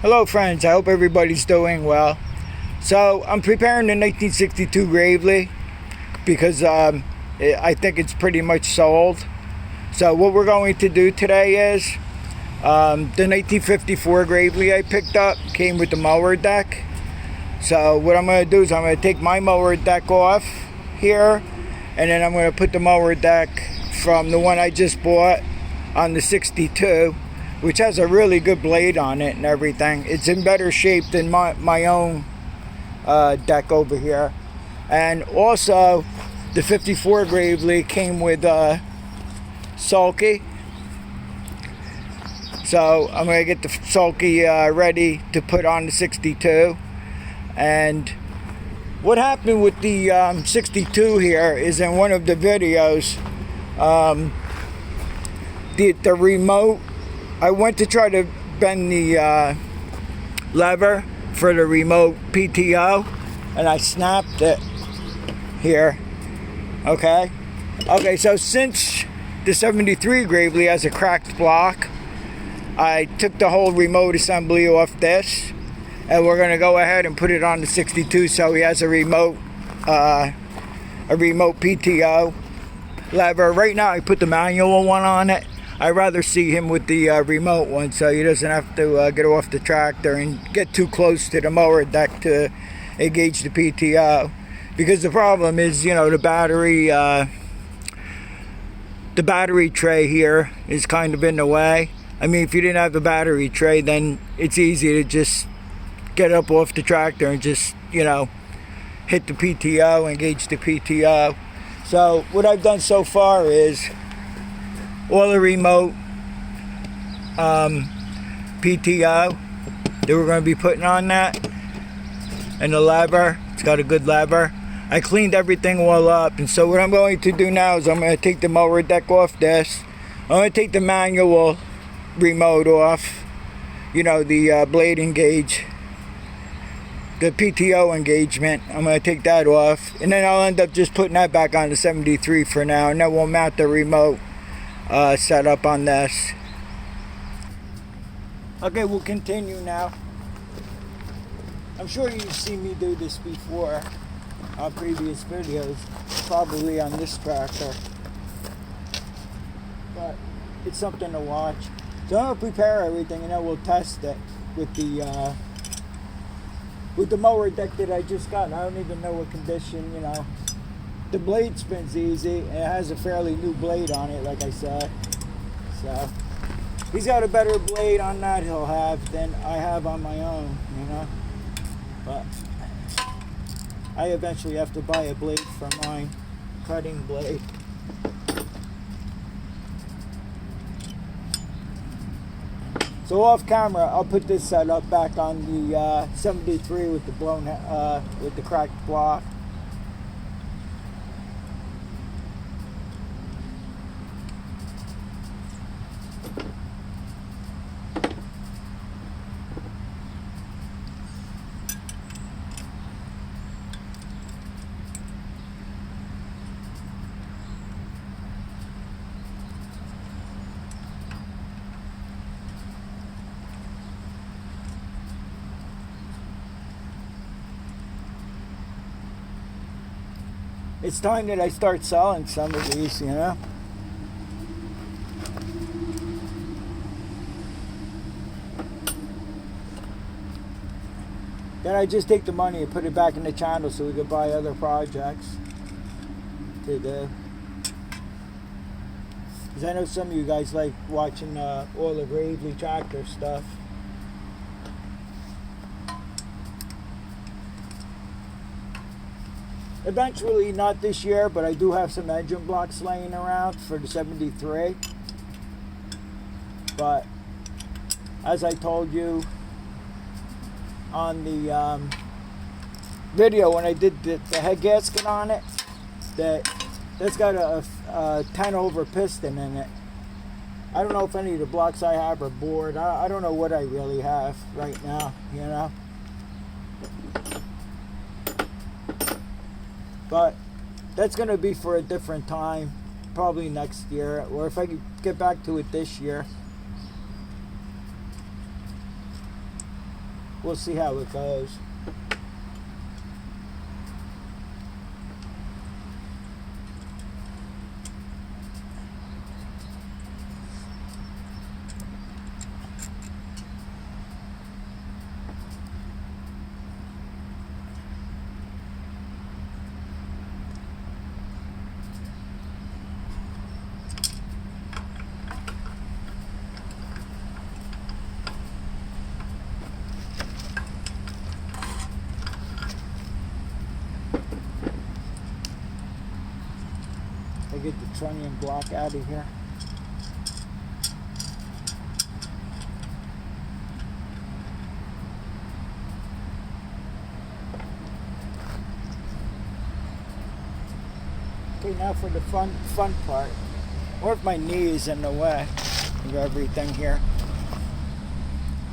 Hello friends, I hope everybody's doing well. So I'm preparing the 1962 Gravely because I think it's pretty much sold. So what we're going to do today is the 1954 Gravely I picked up came with the mower deck. So what I'm going to do is I'm going to take my mower deck off here, and then I'm going to put the mower deck from the one I just bought on the 62, which has a really good blade on it and everything. It's in better shape than my own deck over here. And also the 54 Gravely came with sulky. So I'm going to get the sulky ready to put on the 62. And what happened with the 62 here is in one of the videos, the remote, I went to try to bend the lever for the remote PTO, and I snapped it here. Okay, so since the 73 Gravely has a cracked block, I took the whole remote assembly off this, and we're going to go ahead and put it on the 62 so he has a remote PTO lever. Right now I put the manual one on it. I'd rather see him with the remote one so he doesn't have to get off the tractor and get too close to the mower deck to engage the PTO. Because the problem is, you know, the battery tray here is kind of in the way. I mean, if you didn't have the battery tray, then it's easy to just get up off the tractor and just, you know, hit the PTO, engage the PTO. So what I've done so far is all the remote PTO that we're going to be putting on that, and the lever, it's got a good lever. I cleaned everything all up, and so what I'm going to do now is I'm going to take the mower deck off this. I'm going to take the manual remote off, you know, the blade engage, the PTO engagement. I'm going to take that off, and then I'll end up just putting that back on the 73 for now, and then we'll mount the remote set up on this. Okay, we'll continue now. I'm sure you've seen me do this before on previous videos, probably on this tractor, but it's something to watch. So I'm gonna prepare everything, and then we'll test it with the mower deck that I just got. I don't even know what condition, you know. The blade spins easy, and it has a fairly new blade on it, like I said. So he's got a better blade on that he'll have than I have on my own, you know. But I eventually have to buy a blade for mine, cutting blade. So off camera, I'll put this setup back on the 73 with the with the cracked block. It's time that I start selling some of these, you know. Then I just take the money and put it back in the channel so we could buy other projects to do. Because I know some of you guys like watching all the Gravely tractor stuff. Eventually, not this year, but I do have some engine blocks laying around for the 73. But as I told you on the video when I did the head gasket on it, that's got a 10 over piston in it. I don't know if any of the blocks I have are bored. I don't know what I really have right now, you know. But that's going to be for a different time, probably next year, or if I could get back to it this year. we'll see how it goes. Get the trunnion block out of here. Okay, now for the fun part. Or if my knee is in the way of everything here.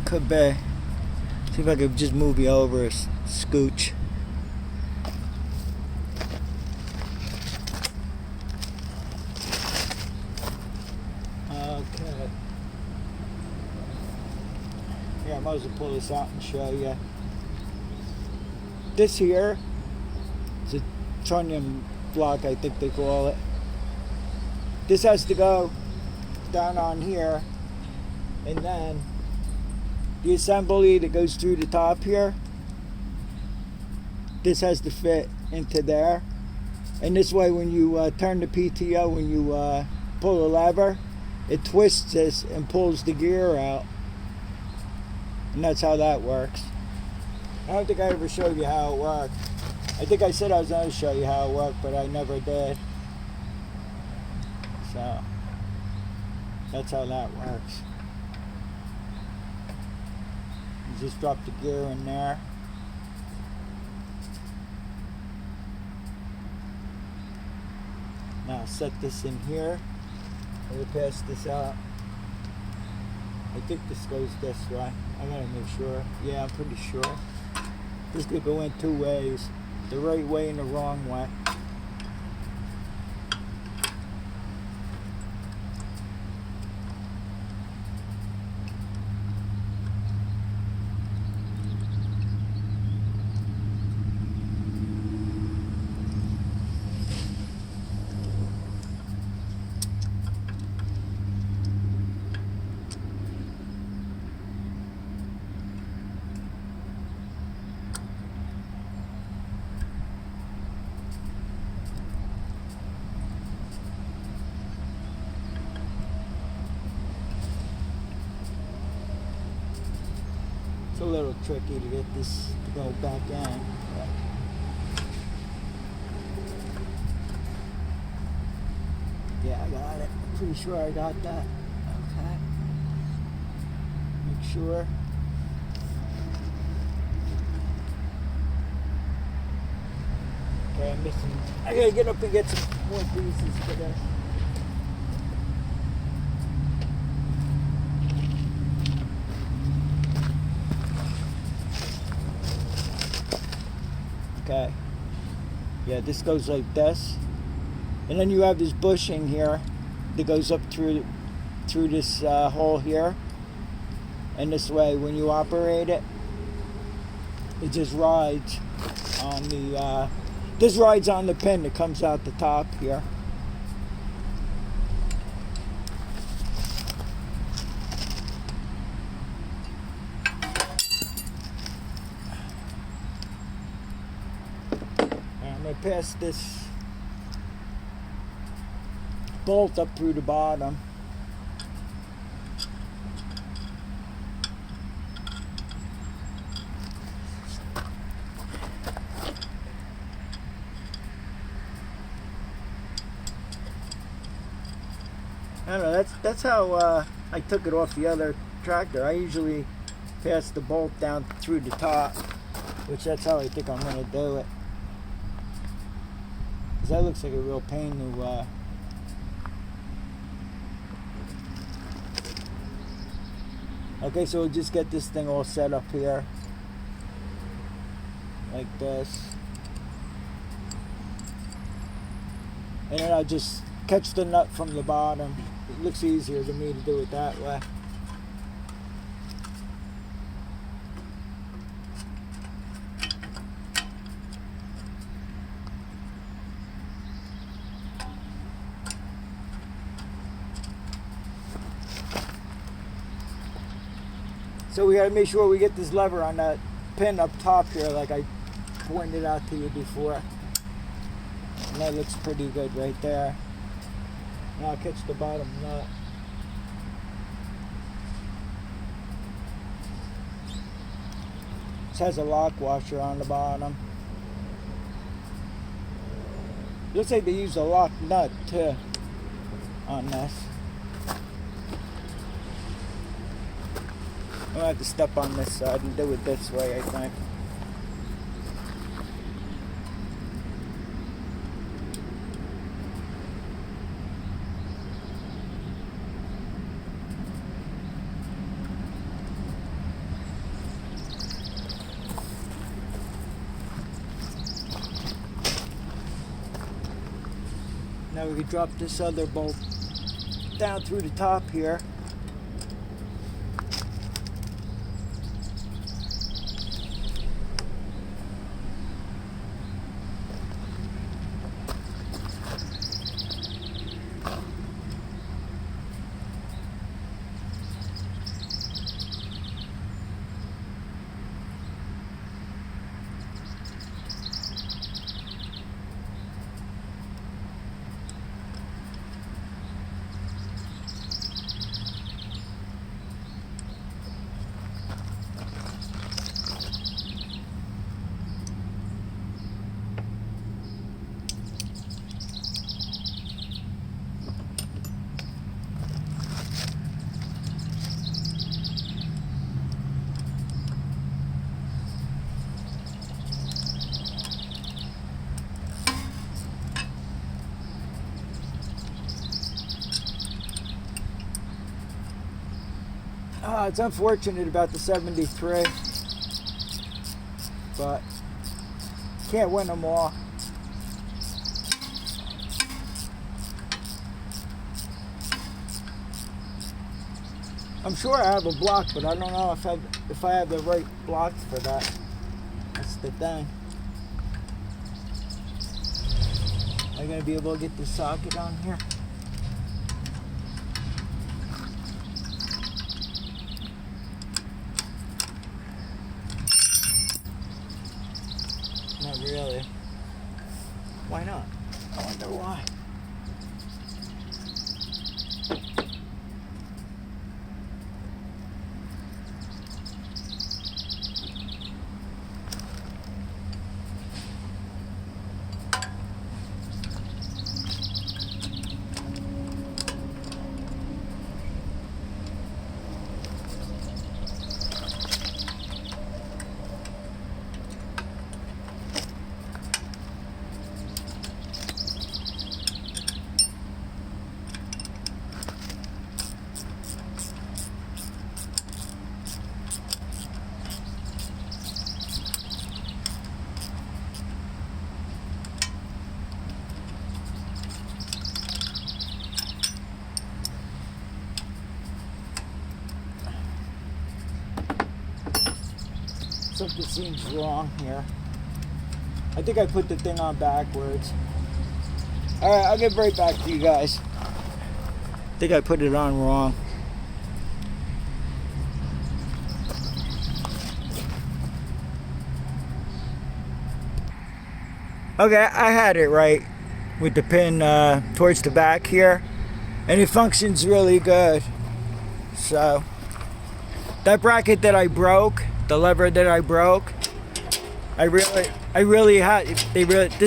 Could be. See if I could just move you over a scooch. Okay. Yeah, I might as well pull this out and show you. This here is a trunnion block, I think they call it. This has to go down on here, and then the assembly that goes through the top here, this has to fit into there. And this way, when you turn the PTO, when you pull the lever, it twists this and pulls the gear out, and that's how that works. I don't think I ever showed you how it worked. I think I said I was going to show you how it worked, but I never did. So that's how that works. You just drop the gear in there. Now set this in here. We'll pass this out. I think this goes this way. I gotta make sure. Yeah, I'm pretty sure. This could go in two ways. The right way and the wrong way. It's a little tricky to get this to go back in. But yeah, I got it. I'm pretty sure I got that. Okay. Make sure. Okay, I'm missing. I gotta get up and get some more pieces for this. Okay. Yeah, this goes like this, and then you have this bushing here that goes up through this hole here, and this way when you operate it, it just rides on the this rides on the pin that comes out the top here. I'm going to pass this bolt up through the bottom. I don't know, that's how I took it off the other tractor. I usually pass the bolt down through the top, which that's how I think I'm going to do it. Because that looks like a real pain to okay, so we'll just get this thing all set up here like this, and then I'll just catch the nut from the bottom. It looks easier to me to do it that way. So we gotta make sure we get this lever on that pin up top here like I pointed out to you before. And that looks pretty good right there. Now I'll catch the bottom nut. This has a lock washer on the bottom. Looks like they use a lock nut too on this. I'm gonna have to step on this side and do it this way, I think. Now we can drop this other bolt down through the top here. It's unfortunate about the 73, but can't win them all. I'm sure I have a block, but I don't know if I have the right blocks for that. That's the thing. Am I gonna be able to get the socket on here? Not really. Why not? I wonder why. Something seems wrong here. I think I put the thing on backwards. Alright, I'll get right back to you guys. I think I put it on wrong. Okay, I had it right with the pin towards the back here, and it functions really good. So that bracket that I broke, the lever that I broke, this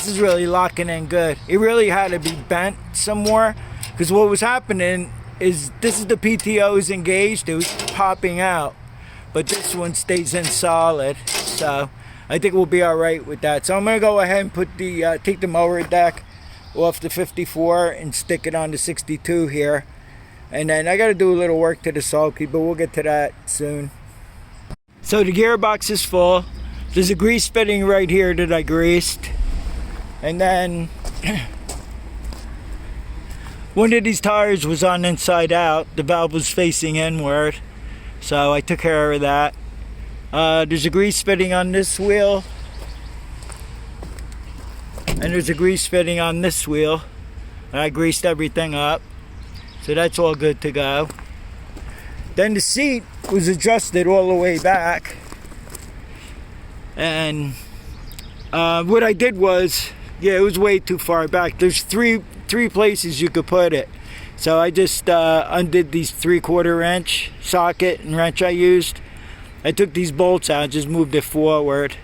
is really locking in good. It really had to be bent some more, because what was happening is this is the PTO is engaged, it was popping out, but this one stays in solid. So I think we'll be all right with that. So I'm gonna go ahead and put the take the mower deck off the 54 and stick it on the 62 here, and then I got to do a little work to the sulky, but we'll get to that soon. So the gearbox is full. There's a grease fitting right here that I greased, and then one of these tires was on inside out. The valve was facing inward, so I took care of that. There's a grease fitting on this wheel, and there's a grease fitting on this wheel. I greased everything up, so that's all good to go. Then the seat was adjusted all the way back. And what I did was, yeah, it was way too far back. There's three places you could put it. So I just undid these 3/4 inch socket and wrench I used. I took these bolts out, just moved it forward.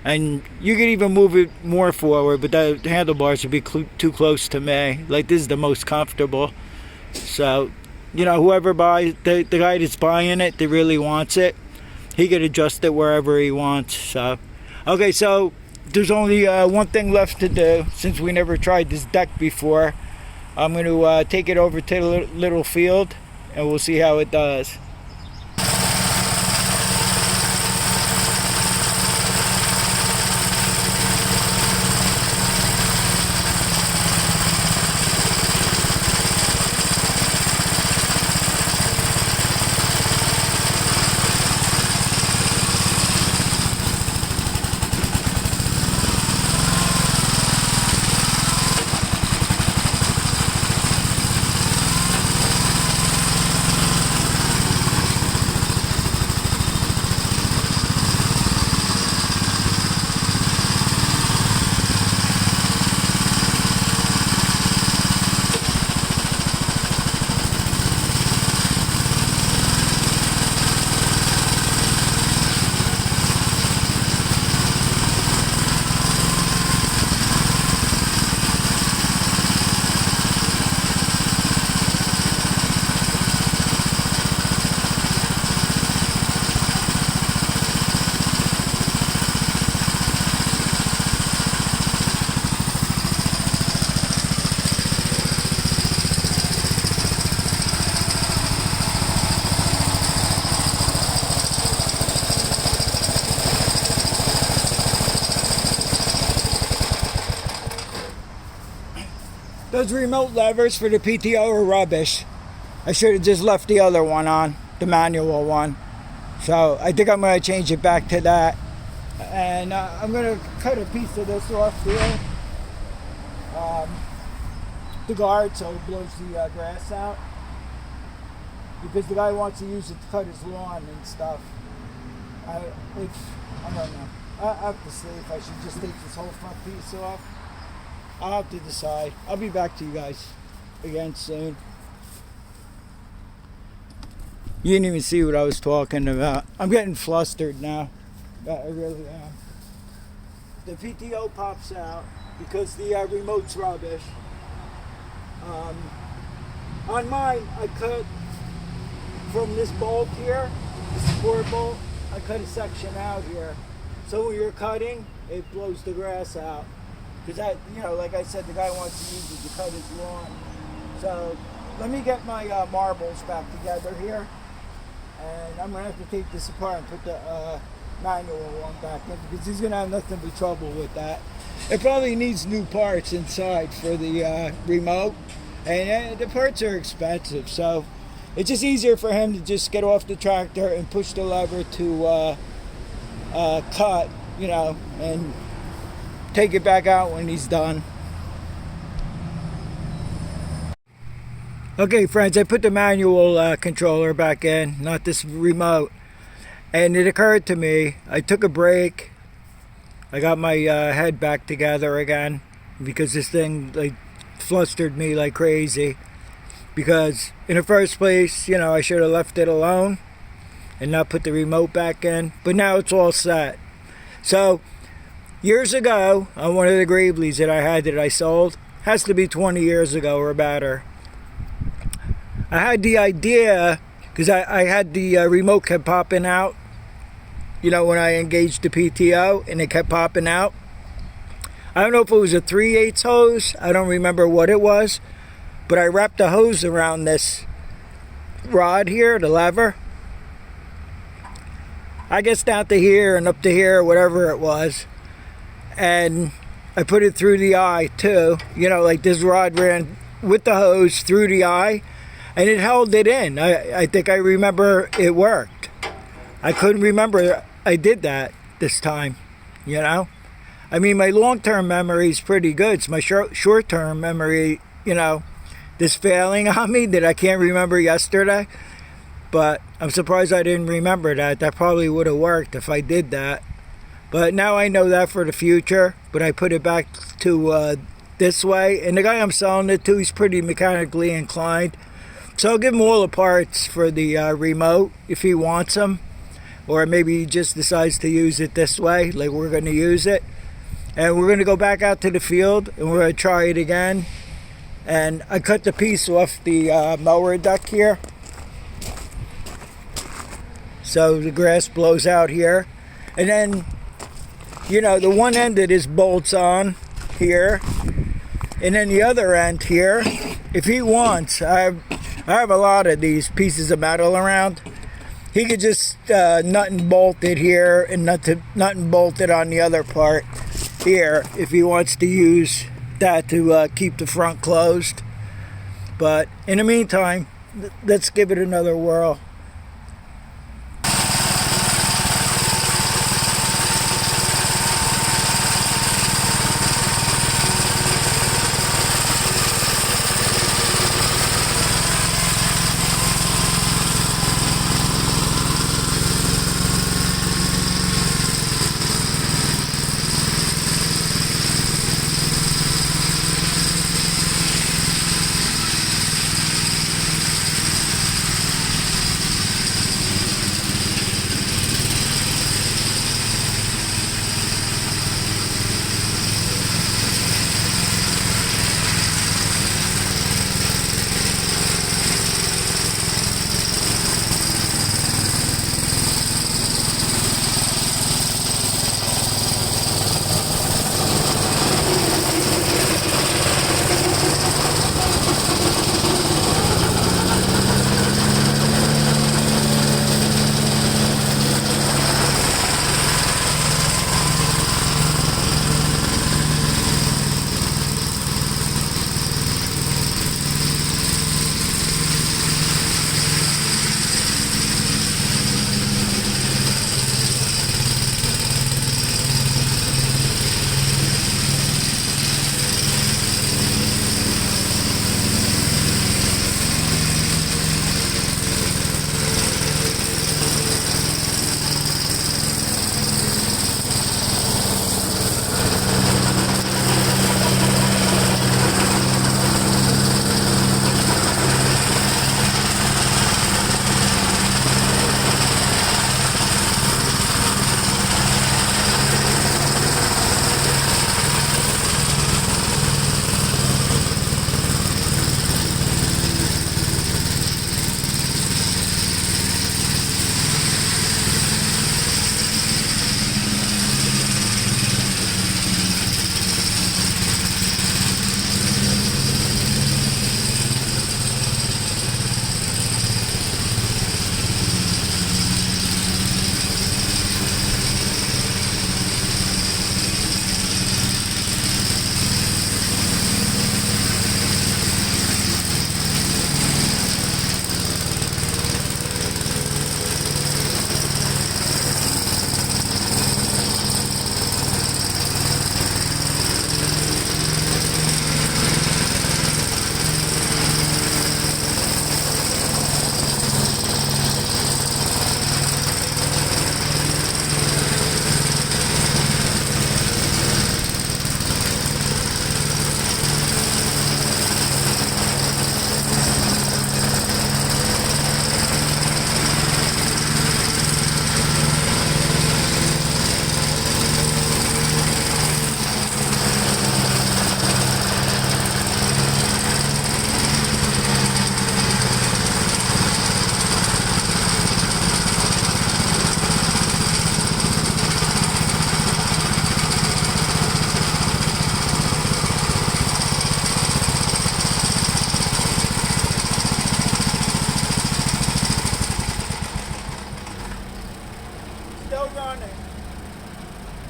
And you could even move it more forward, but the handlebars would be too close to me. Like, this is the most comfortable. So, you know, whoever buys, the guy that's buying it, that really wants it, he could adjust it wherever he wants. So, okay, so there's only one thing left to do, since we never tried this deck before. I'm going to take it over to the little field, and we'll see how it does. Those remote levers for the PTO are rubbish. I should have just left the other one on, the manual one. So I think I'm going to change it back to that. And I'm going to cut a piece of this off here. The guard, so it blows the grass out. Because the guy wants to use it to cut his lawn and stuff. I don't know. I have to see if I should just take this whole front piece off. I'll have to decide. I'll be back to you guys again soon. You didn't even see what I was talking about. I'm getting flustered now. I really am. The PTO pops out because the remote's rubbish. On mine, I cut from this bolt here, the support bolt, I cut a section out here. So when you're cutting, it blows the grass out. Because that, you know, like I said, the guy wants to use it to cut his lawn. So let me get my marbles back together here. And I'm going to have to take this apart and put the manual one back in, because he's going to have nothing but trouble with that. It probably needs new parts inside for the remote. And the parts are expensive. So it's just easier for him to just get off the tractor and push the lever to cut, you know, and take it back out when he's done. Okay, friends, I put the manual controller back in, not this remote. And it occurred to me, I took a break. I got my head back together again, because this thing like flustered me like crazy. Because in the first place, you know, I should have left it alone and not put the remote back in. But now it's all set. So years ago, on one of the Graveleys that I had that I sold, has to be 20 years ago or better, I had the idea, because I had the remote kept popping out, you know, when I engaged the PTO, and it kept popping out. I don't know if it was a 3/8 hose, I don't remember what it was, but I wrapped the hose around this rod here, the lever. I guess down to here and up to here, whatever it was. And I put it through the eye too, you know, like this rod ran with the hose through the eye, and it held it in. I think I remember it worked. I couldn't remember I did that this time, you know. I mean, my long-term memory is pretty good. It's my short-term memory, you know, this failing on me that I can't remember yesterday. But I'm surprised I didn't remember that. That probably would have worked if I did that. But now I know that for the future. But I put it back to this way. And the guy I'm selling it to, he's pretty mechanically inclined. So I'll give him all the parts for the remote if he wants them. Or maybe he just decides to use it this way, like we're going to use it. And we're going to go back out to the field and we're going to try it again. And I cut the piece off the mower deck here. So the grass blows out here. And then, you know, the one end of this bolts on here. And then the other end here, if he wants, I have a lot of these pieces of metal around. He could just nut and bolt it here and nut and bolt it on the other part here if he wants to use that to keep the front closed. But in the meantime, let's give it another whirl.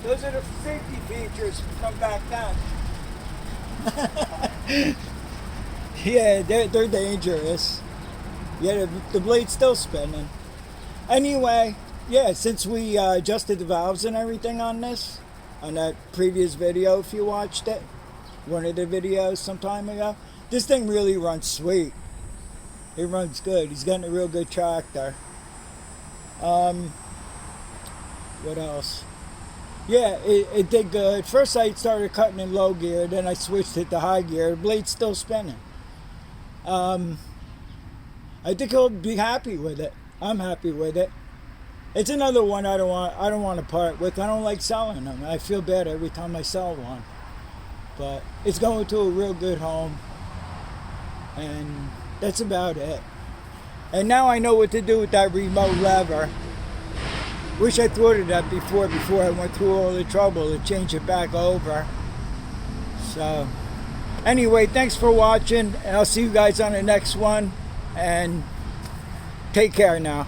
Those are the safety features from back then. Yeah, they're dangerous. Yeah, the blade's still spinning. Anyway, yeah, since we adjusted the valves and everything on this, on that previous video, if you watched it, one of the videos some time ago, this thing really runs sweet. It runs good. He's getting a real good tractor. What else? Yeah, it did good. First I started cutting in low gear, then I switched it to high gear. The blade's still spinning. I think he'll be happy with it. I'm happy with it. It's another one I don't want to part with. I don't like selling them. I feel bad every time I sell one. But it's going to a real good home. And that's about it. And now I know what to do with that remote lever. Wish I thought of that before I went through all the trouble to change it back over. So anyway, thanks for watching, and I'll see you guys on the next one, and take care now.